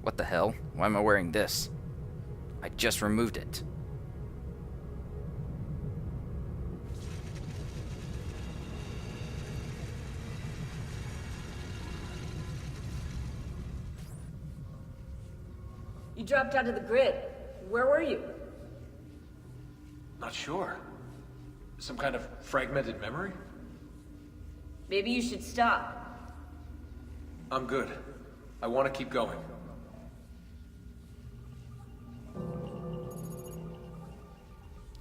What the hell? Why am I wearing this? I just removed it. You dropped out of the grid. Where were you? Not sure. Some kind of fragmented memory? Maybe you should stop. I'm good. I want to keep going.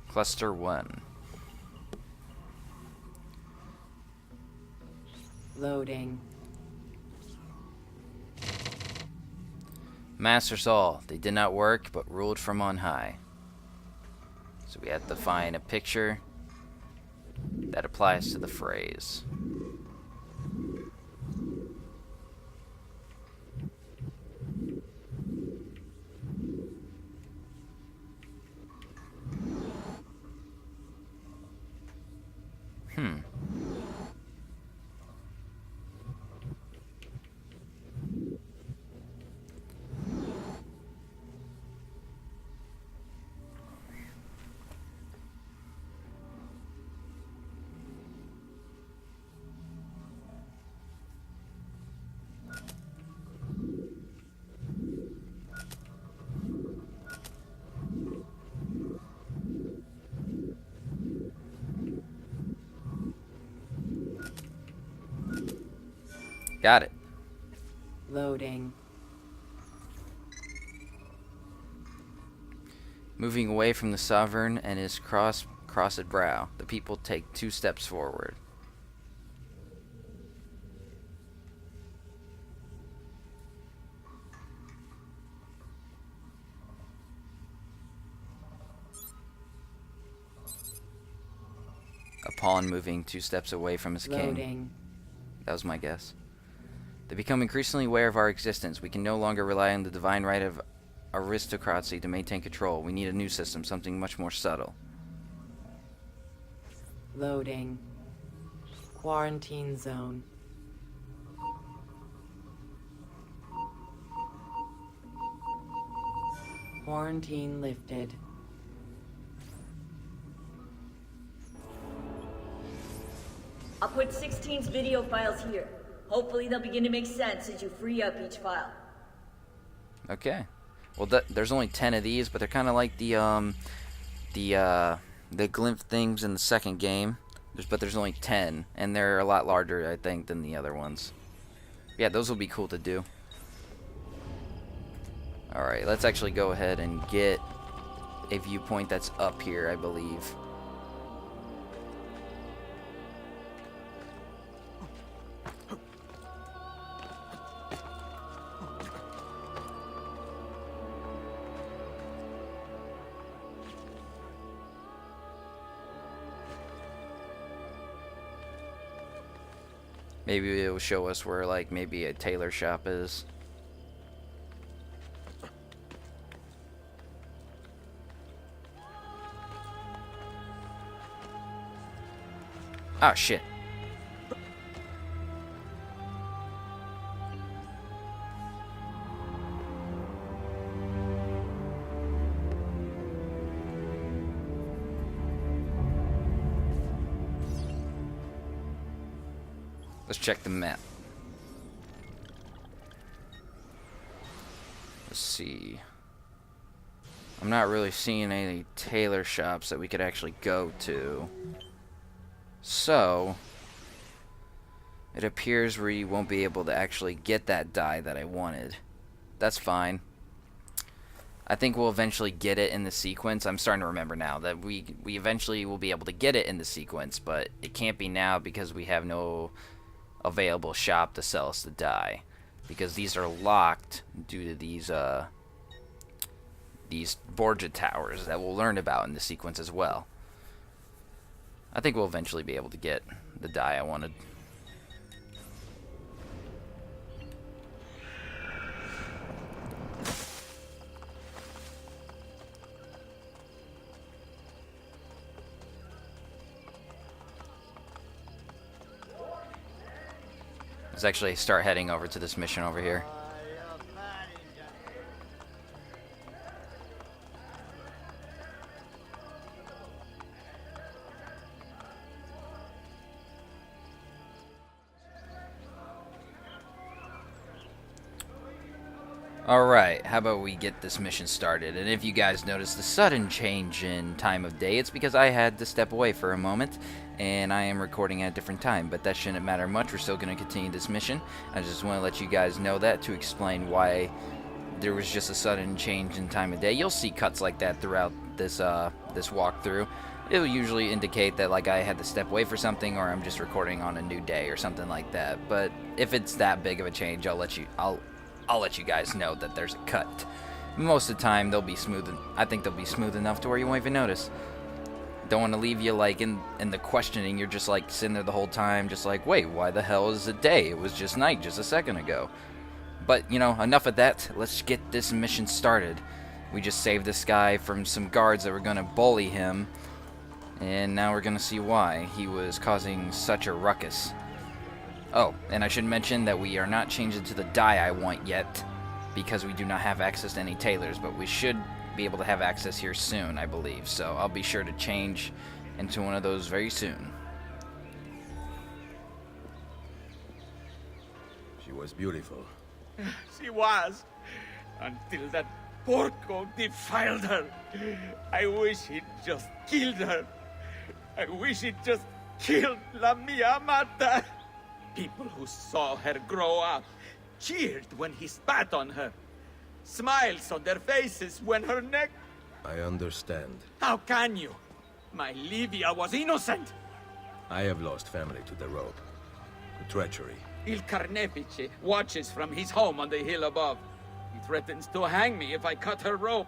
Cluster 1. Loading. Masters all. They did not work, but ruled from on high. So we have to find a picture that applies to the phrase. Got it. Loading. Moving away from the sovereign and his crossed brow, the people take 2 steps forward. Upon moving 2 steps away from his king. Loading. That was my guess. They become increasingly aware of our existence. We can no longer rely on the divine right of aristocracy to maintain control. We need a new system, something much more subtle. Loading. Quarantine zone. Quarantine lifted. I'll put 16's video files here. Hopefully they'll begin to make sense as you free up each file. Okay. Well, there's only 10 of these, but they're kind of like the glint things in the second game. But there's only 10, and they're a lot larger, I think, than the other ones. Yeah, those will be cool to do. Alright, let's actually go ahead and get a viewpoint that's up here, I believe. Maybe it will show us where, like, maybe a tailor shop is. Oh, shit. Let's check the map. Let's see. I'm not really seeing any tailor shops that we could actually go to. So, it appears we won't be able to actually get that dye that I wanted. That's fine. I think we'll eventually get it in the sequence. I'm starting to remember now that we eventually will be able to get it in the sequence, but it can't be now because we have no available shop to sell us the dye, because these are locked due to these Borgia towers that we'll learn about in the sequence as well. I think we'll eventually be able to get the dye I wanted. Let's actually start heading over to this mission over here. Alright, how about we get this mission started? And if you guys notice the sudden change in time of day, it's because I had to step away for a moment, and I am recording at a different time, but that shouldn't matter much. We're still going to continue this mission. I just want to let you guys know that to explain why there was just a sudden change in time of day. You'll see cuts like that throughout this this walkthrough. It'll usually indicate that like I had to step away for something, or I'm just recording on a new day or something like that. But if it's that big of a change, I'll let you guys know that there's a cut. Most of the time they'll be smooth. I think they'll be smooth enough to where you won't even notice. Don't want to leave you like in the questioning. You're just like sitting there the whole time, just like, wait, why the hell is it day? It was just night just a second ago. But you know, enough of that. Let's get this mission started. We just saved this guy from some guards that were gonna bully him, and now we're gonna see why he was causing such a ruckus. Oh, and I should mention that we are not changing to the dye I want yet, because we do not have access to any tailors, but we should be able to have access here soon, I believe. So I'll be sure to change into one of those very soon. She was beautiful. She was, until that porco defiled her. I wish he'd just killed her. I wish he'd just killed La Mia Amata. People who saw her grow up cheered when he spat on her. Smiles on their faces when her neck... I understand. How can you? My Livia was innocent. I have lost family to the rope. To treachery. Il Carnifice watches from his home on the hill above. He threatens to hang me if I cut her rope.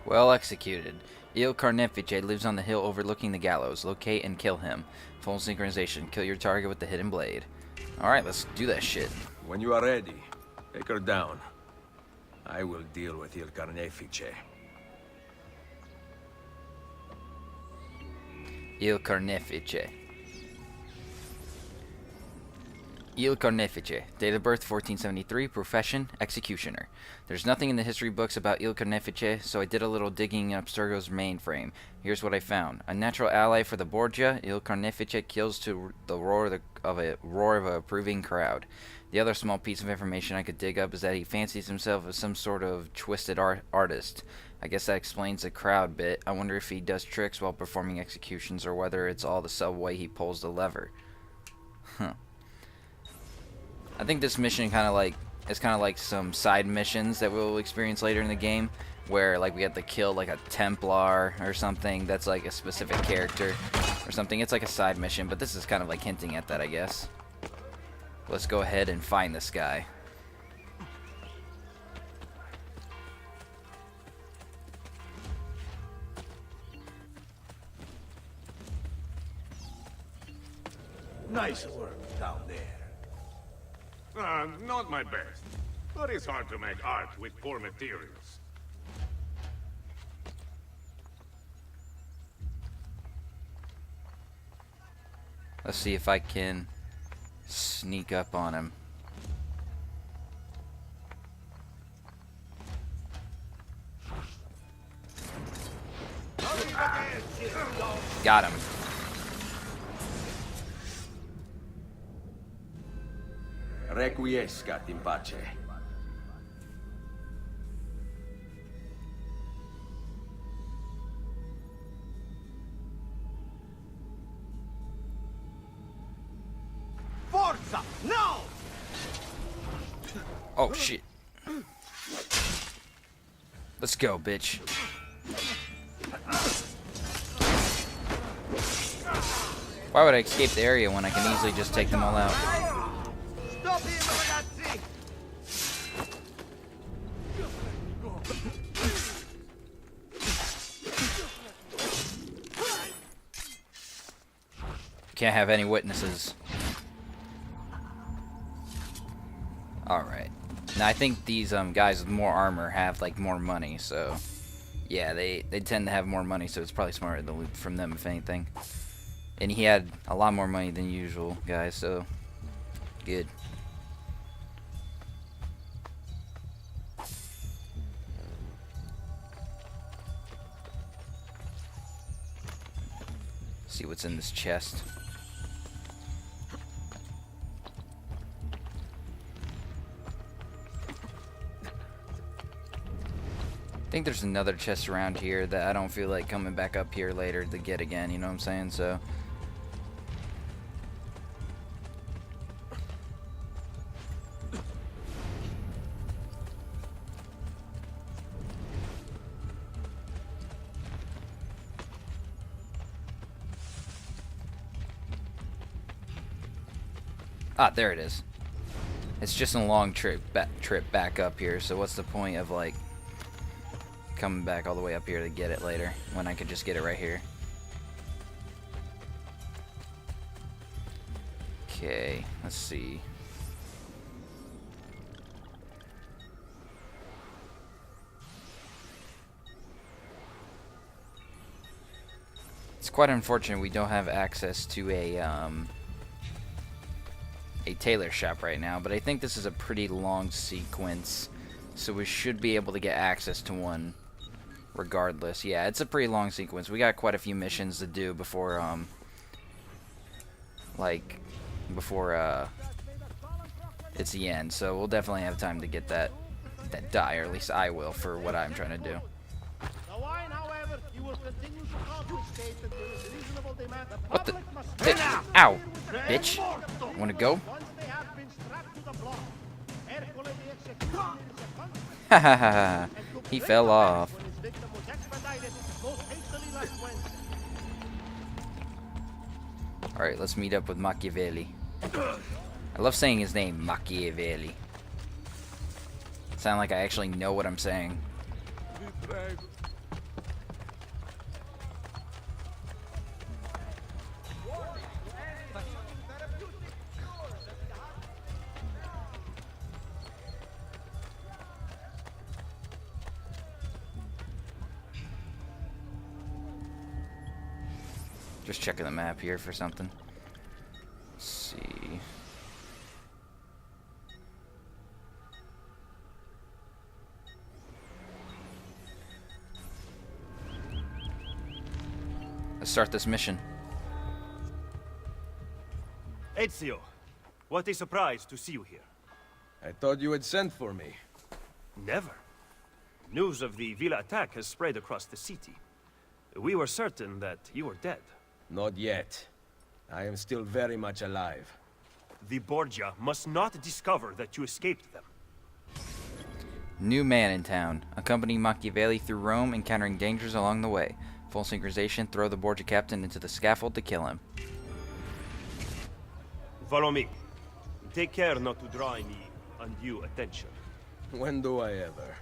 Well executed. Il Carnifice lives on the hill overlooking the gallows. Locate and kill him. Full synchronization. Kill your target with the hidden blade. Alright, let's do that shit. When you are ready, take her down. I will deal with Il Carnefice. Il Carnifice. Il Carnifice. Date of birth 1473. Profession executioner. There's nothing in the history books about Il Carnifice, so I did a little digging in Abstergo's mainframe. Here's what I found. A natural ally for the Borgia, Il Carnifice kills to the roar of a approving crowd. The other small piece of information I could dig up is that he fancies himself as some sort of twisted artist. I guess that explains the crowd bit. I wonder if he does tricks while performing executions, or whether it's all the subway he pulls the lever. Huh. I think this mission it's kind of like some side missions that we'll experience later in the game, where like we have to kill like a Templar or something that's like a specific character or something. It's like a side mission, but this is kind of like hinting at that, I guess. Let's go ahead and find this guy. Nice work down there. Not my best. But it's hard to make art with poor materials. Let's see if I can sneak up on him. Got him. Requiescat in pace. Forza! No! Oh shit. Let's go, bitch. Why would I escape the area when I can easily just take them all out? Stop him, ragazzi! Can't have any witnesses. Alright. Now I think these guys with more armor have like more money, so yeah, they tend to have more money, so it's probably smarter to loot from them if anything. And he had a lot more money than usual, guys, so good. See what's in this chest. I think there's another chest around here that I don't feel like coming back up here later to get again, you know what I'm saying? So ah, there it is. It's just a long trip back up here, so what's the point of like coming back all the way up here to get it later when I could just get it right here? Okay, let's see. It's quite unfortunate we don't have access to a tailor shop right now, but I think this is a pretty long sequence, so we should be able to get access to one regardless. Yeah, it's a pretty long sequence. We got quite a few missions to do before it's the end, so we'll definitely have time to get that die, or at least I will, for what I'm trying to do. The wine, however, you will continue to confiscate until a reasonable demand. What the? Ow, bitch! Wanna go? Once they have been strapped to the block, Hercule the Executioner is a punch Ha ha ha ha! He fell off. when his victim was expedited most hastily last Wednesday. All right, let's meet up with Machiavelli. I love saying his name, Machiavelli. Sound like I actually know what I'm saying. Just checking the map here for something. Let's see. Let's start this mission. Ezio, what a surprise to see you here. I thought you had sent for me. Never. News of the Villa attack has spread across the city. We were certain that you were dead. Not yet. I am still very much alive. The Borgia must not discover that you escaped them. New man in town. Accompany Machiavelli through Rome, encountering dangers along the way. Full synchronization, throw the Borgia captain into the scaffold to kill him. Follow me. Take care not to draw any undue attention. When do I ever?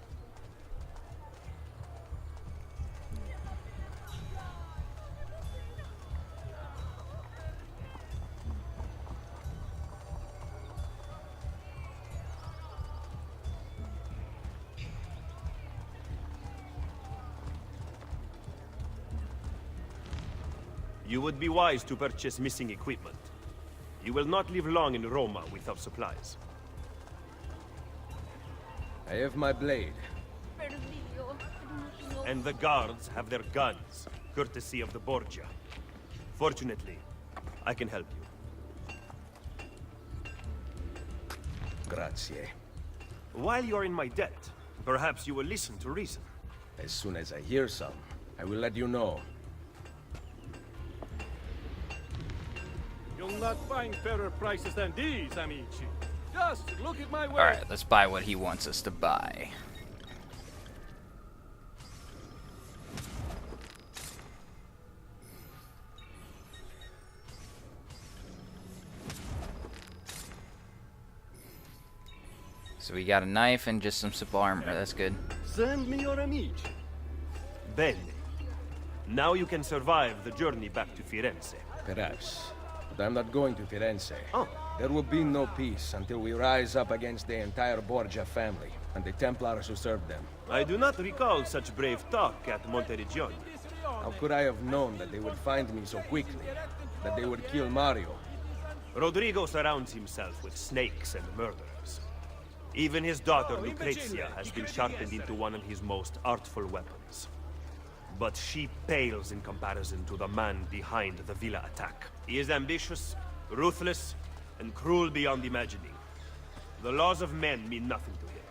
You would be wise to purchase missing equipment. You will not live long in Roma without supplies. I have my blade. And the guards have their guns, courtesy of the Borgia. Fortunately, I can help you. Grazie. While you're in my debt, perhaps you will listen to reason. As soon as I hear some, I will let you know. You'll not find fairer prices than these, amici. Just look at my way. Alright, let's buy what he wants us to buy. So we got a knife and just some simple armor. That's good. Send me your amici. Bene. Now you can survive the journey back to Firenze. Perhaps. But I'm not going to Firenze. Oh. There will be no peace until we rise up against the entire Borgia family and the Templars who serve them. I do not recall such brave talk at Monteriggioni. How could I have known that they would find me so quickly? That they would kill Mario? Rodrigo surrounds himself with snakes and murderers. Even his daughter Lucrezia has been sharpened into one of his most artful weapons. But she pales in comparison to the man behind the Villa attack. He is ambitious, ruthless, and cruel beyond imagining. The laws of men mean nothing to him.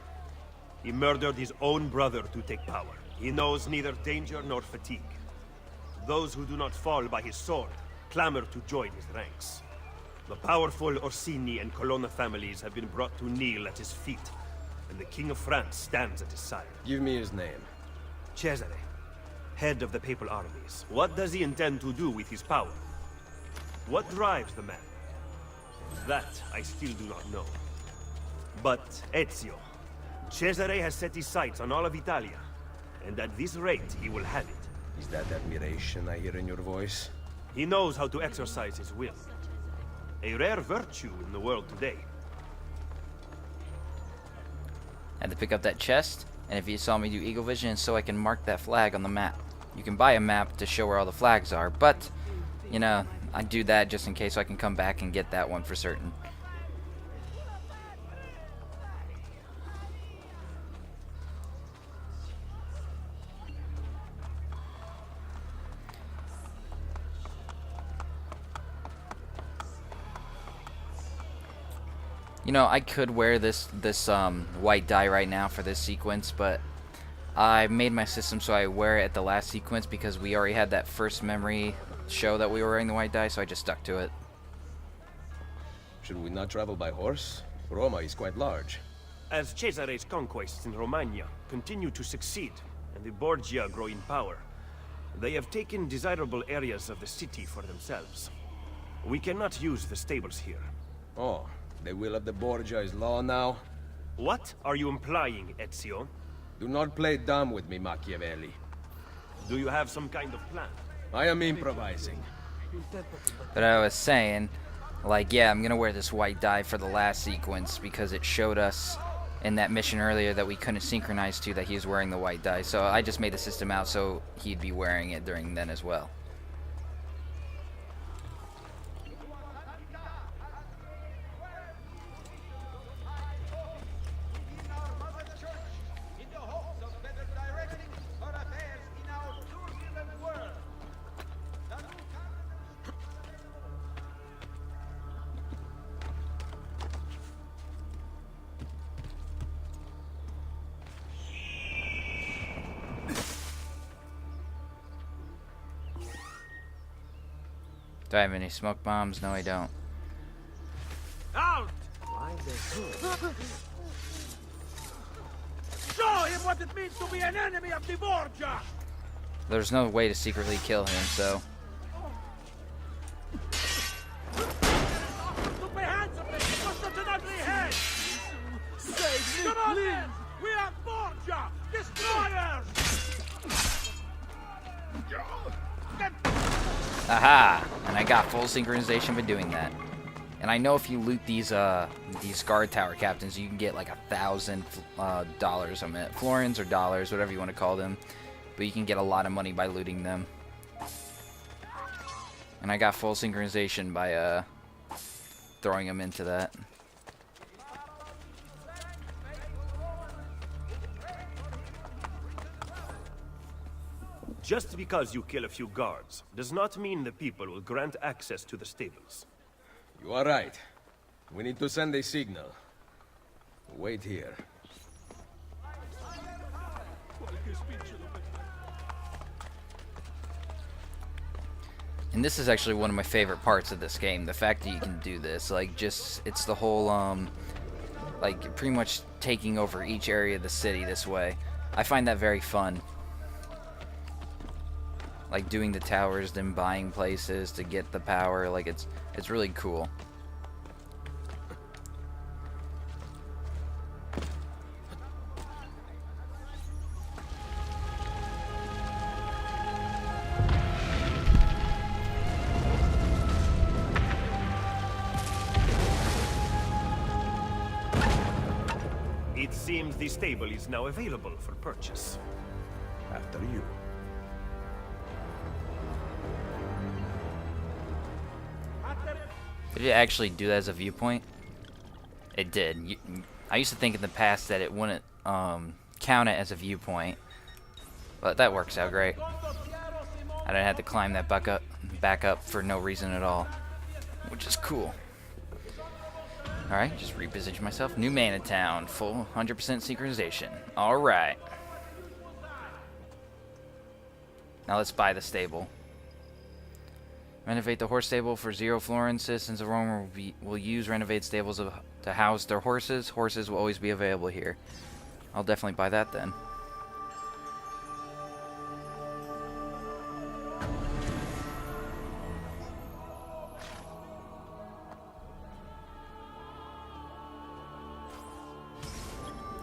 He murdered his own brother to take power. He knows neither danger nor fatigue. Those who do not fall by his sword clamor to join his ranks. The powerful Orsini and Colonna families have been brought to kneel at his feet, and the King of France stands at his side. Give me his name. Cesare, head of the papal armies. What does he intend to do with his power? What drives the man? That I still do not know. But Ezio, Cesare has set his sights on all of Italia, and at this rate he will have it. Is that admiration I hear in your voice? He knows how to exercise his will. A rare virtue in the world today. Had to pick up that chest, and if you saw me do Eagle Vision, it's so I can mark that flag on the map. You can buy a map to show where all the flags are, but, you know, I do that just in case so I can come back and get that one for certain. You know, I could wear this white dye right now for this sequence, but I made my system so I wear it at the last sequence because we already had that first memory show that we were wearing the white dye, so I just stuck to it. Should we not travel by horse? Roma is quite large. As Cesare's conquests in Romagna continue to succeed, and the Borgia grow in power, they have taken desirable areas of the city for themselves. We cannot use the stables here. Oh, the will of the Borgia is law now? What are you implying, Ezio? Do not play dumb with me, Machiavelli. Do you have some kind of plan? I am improvising. But I was saying, like, yeah, I'm gonna wear this white dye for the last sequence because it showed us in that mission earlier that we couldn't synchronize to that he was wearing the white dye. So I just made the system out so he'd be wearing it during then as well. Do I have any smoke bombs? No, I don't. Out! Show him what it means to be an enemy of the Borgia! There's no way to secretly kill him, so... Put my hands up there! For such an ugly head! Save me, come on, men! We are Borgia! Destroyers! Aha! And I got full synchronization by doing that. And I know if you loot these guard tower captains, you can get like $1,000 a minute. Florins or dollars, whatever you want to call them. But you can get a lot of money by looting them. And I got full synchronization by throwing them into that. Just because you kill a few guards does not mean the people will grant access to the stables. You are right. We need to send a signal. Wait here. And this is actually one of my favorite parts of this game, the fact that you can do this. Like, just, it's the whole, like, pretty much taking over each area of the city this way. I find that very fun. Like, doing the towers, then buying places to get the power, like, it's really cool. It seems the stable is now available for purchase. After you. Did it actually do that as a viewpoint? It did. I used to think in the past that it wouldn't count it as a viewpoint, but that works out great. I didn't have to climb that back up for no reason at all, which is cool. Alright, just reposition myself. New Mana Town, full 100% synchronization. Alright. Now let's buy the stable. Renovate the horse stable for 0 florins. Citizens of Rome will use renovate stables to house their horses. Horses will always be available here. I'll definitely buy that then.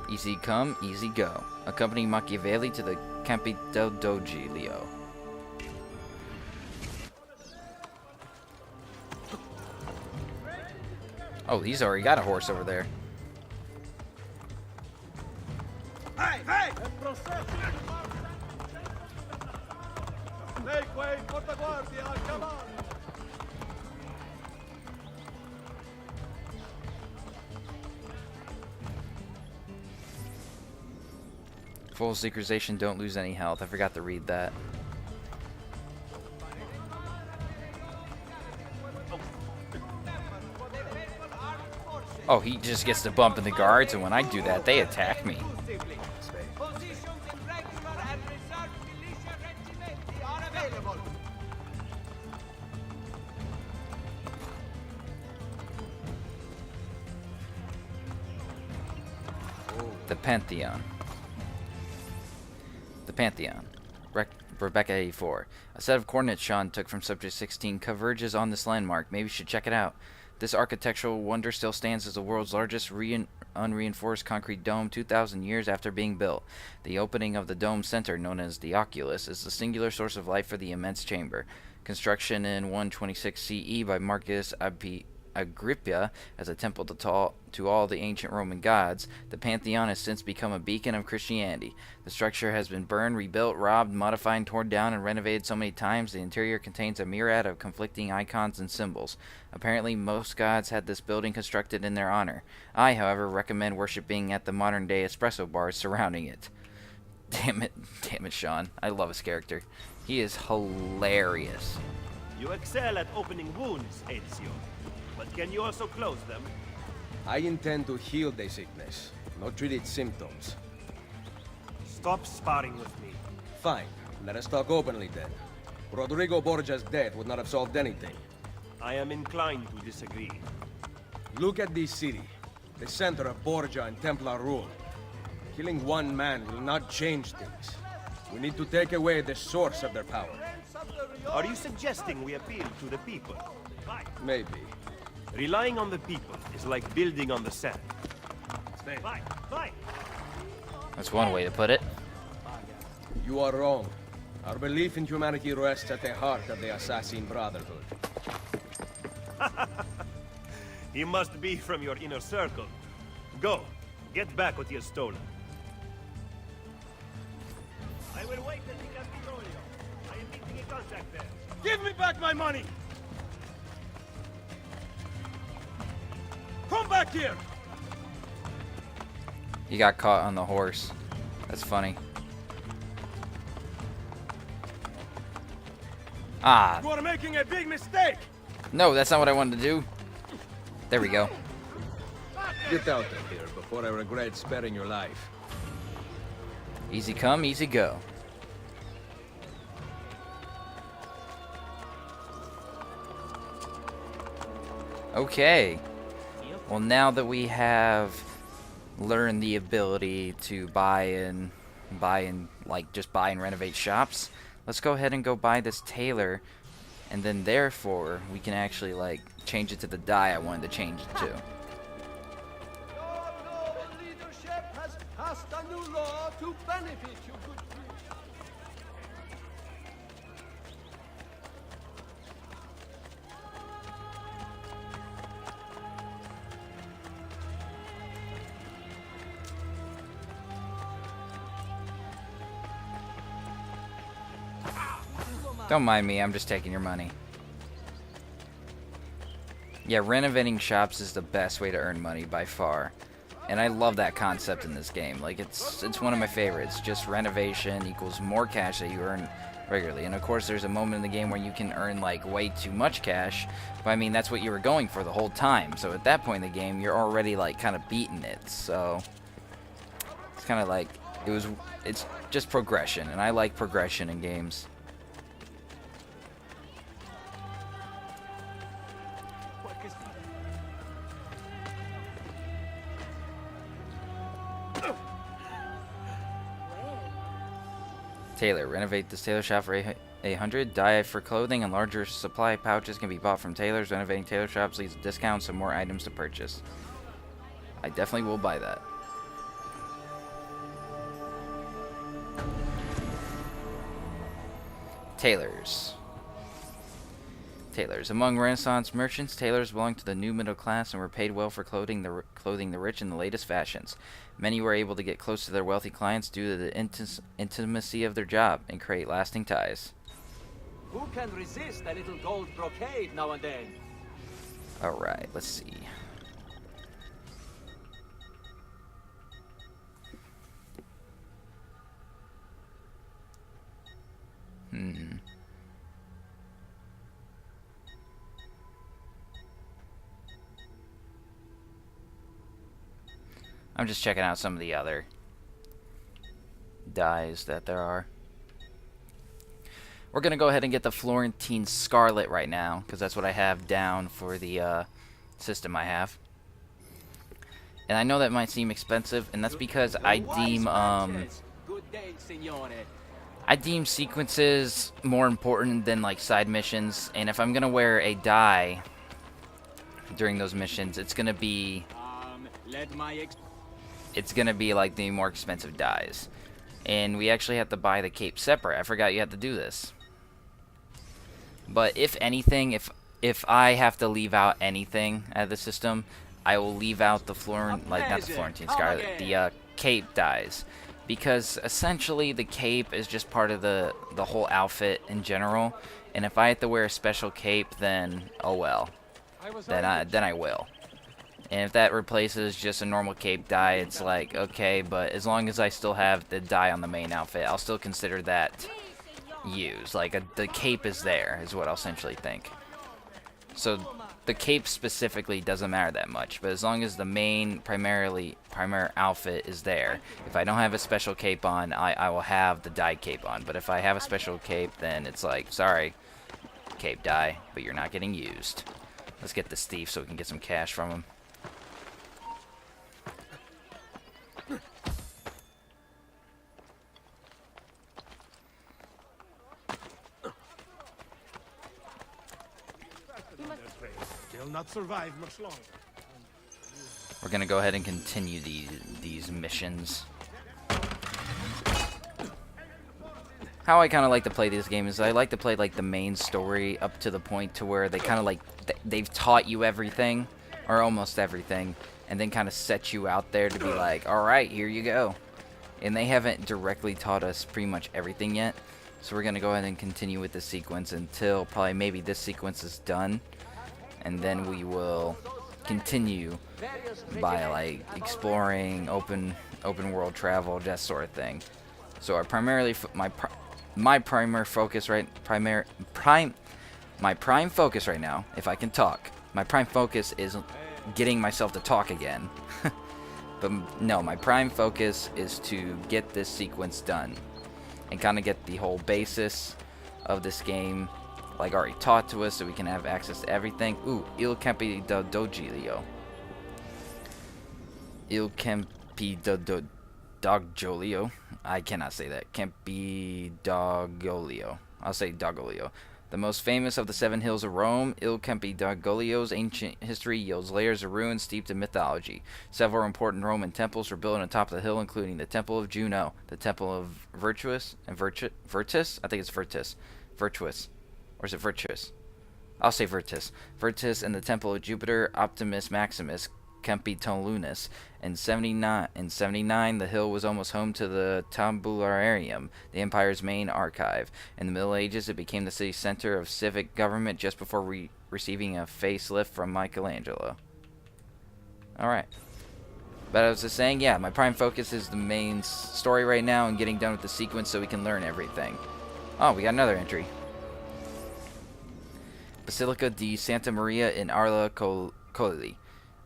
Easy come, easy go. Accompany Machiavelli to the Campi del Doge, Leo. Oh, he's already got a horse over there. Hey, hey! Make way for the Guardia, come on! Full synchronization, don't lose any health. I forgot to read that. Oh, he just gets to bump in the guards, and when I do that, they attack me. The Pantheon. The Pantheon. Rebecca 84. A set of coordinates Sean took from Subject 16 converges on this landmark. Maybe you should check it out. This architectural wonder still stands as the world's largest unreinforced concrete dome 2,000 years after being built. The opening of the dome center, known as the Oculus, is the singular source of light for the immense chamber. Construction in 126 CE by Marcus Agrippa as a temple to all the ancient Roman gods, the Pantheon has since become a beacon of Christianity. The structure has been burned, rebuilt, robbed, modified, torn down, and renovated so many times the interior contains a myriad of conflicting icons and symbols. Apparently, most gods had this building constructed in their honor. I, however, recommend worshipping at the modern-day espresso bars surrounding it. Damn it, Sean. I love his character. He is hilarious. You excel at opening wounds, Ezio. But can you also close them? I intend to heal the sickness, not treat its symptoms. Stop sparring with me. Fine. Let us talk openly then. Rodrigo Borgia's death would not have solved anything. I am inclined to disagree. Look at this city, the center of Borgia and Templar rule. Killing one man will not change things. We need to take away the source of their power. Are you suggesting we appeal to the people? Maybe. Relying on the people is like building on the sand. That's one way to put it. You are wrong. Our belief in humanity rests at the heart of the Assassin Brotherhood. He must be from your inner circle. Go, get back what he has stolen. I will wait at the Campidoglio. I am meeting a contact there. Give me back my money! Come back here! He got caught on the horse. That's funny. Ah. You are making a big mistake! No, that's not what I wanted to do. There we go. Get out of here before I regret sparing your life. Easy come, easy go. Okay. Well, now that we have learned the ability to buy and renovate shops, let's go ahead and go buy this tailor, and then therefore we can actually like change it to the dye I wanted to change it to. Your noble leadership has passed a new law to benefit you, good priest. Don't mind me, I'm just taking your money. Yeah, renovating shops is the best way to earn money by far. And I love that concept in this game. Like, it's one of my favorites. Just renovation equals more cash that you earn regularly. And of course, there's a moment in the game where you can earn, like, way too much cash. But I mean, that's what you were going for the whole time. So at that point in the game, you're already, like, kind of beating it. So it's kind of like, it's just progression. And I like progression in games. Tailor. Renovate this tailor shop for 800. Dye for clothing and larger supply pouches can be bought from tailors. Renovating tailor shops leads to discounts and more items to purchase. I definitely will buy that. Tailors. Tailors. Among Renaissance merchants, tailors belonged to the new middle class and were paid well for clothing the rich in the latest fashions. Many were able to get close to their wealthy clients due to the intimacy of their job and create lasting ties. Who can resist a little gold brocade now and then? Alright, let's see. I'm just checking out some of the other dyes that there are. We're going to go ahead and get the Florentine Scarlet right now, because that's what I have down for the system I have. And I know that might seem expensive, and that's because I deem sequences more important than like side missions. And if I'm going to wear a dye during those missions, it's going to be like the more expensive dyes. And we actually have to buy the cape separate. I forgot you had to do this. But if anything, if I have to leave out anything out of the system, I will leave out the not the Florentine Scarlet, the cape dyes, because essentially the cape is just part of the whole outfit in general. And if I have to wear a special cape, then oh well, then I will. And if that replaces just a normal cape dye, it's like, okay, but as long as I still have the dye on the main outfit, I'll still consider that used. Like, the cape is there, is what I'll essentially think. So, the cape specifically doesn't matter that much, but as long as the main, primary outfit is there, if I don't have a special cape on, I will have the dye cape on. But if I have a special cape, then it's like, sorry, cape dye, but you're not getting used. Let's get this thief so we can get some cash from him. Not survive much longer. We're gonna go ahead and continue these missions. How I kind of like to play this game is I like to play like the main story up to the point to where they kind of like they've taught you everything, or almost everything, and then kind of set you out there to be like, all right, here you go. And they haven't directly taught us pretty much everything yet, so we're gonna go ahead and continue with this sequence until probably maybe this sequence is done. And then we will continue by like exploring, open world travel, that sort of thing. So our my prime focus right now, if I can talk, my prime focus is getting myself to talk again. But no, my prime focus is to get this sequence done and kind of get the whole basis of this game like already taught to us, so we can have access to everything. Ooh, Il Campi da Doglio. Il Campi da Doglio. I cannot say that. Campi Doglio. I'll say Doglio. The most famous of the 7 hills of Rome, Il Campi Doglio's ancient history yields layers of ruins steeped in mythology. Several important Roman temples were built on the top of the hill, including the Temple of Juno, the Temple of Virtus, I think it's Virtuous. Or is it Virtuous? I'll say Virtus. Virtus and the Temple of Jupiter, Optimus Maximus, Capitolunus. In 79, the hill was almost home to the Tabularium, the empire's main archive. In the Middle Ages, it became the city's center of civic government just before receiving a facelift from Michelangelo. Alright. But I was just saying, yeah, my prime focus is the main story right now and getting done with the sequence so we can learn everything. Oh, we got another entry. Basilica di Santa Maria in Arla Colli.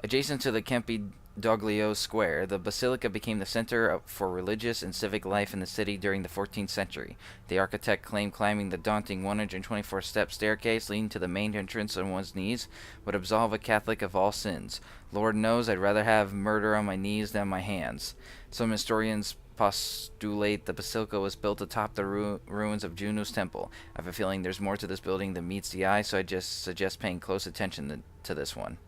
Adjacent to the Campi Doglio Square, the basilica became the center for religious and civic life in the city during the 14th century. The architect claimed climbing the daunting 124-step staircase leading to the main entrance on one's knees would absolve a Catholic of all sins. Lord knows I'd rather have murder on my knees than my hands. Some historians postulate the basilica was built atop the ruins of Juno's temple. I have a feeling there's more to this building than meets the eye, so I just suggest paying close attention to this one.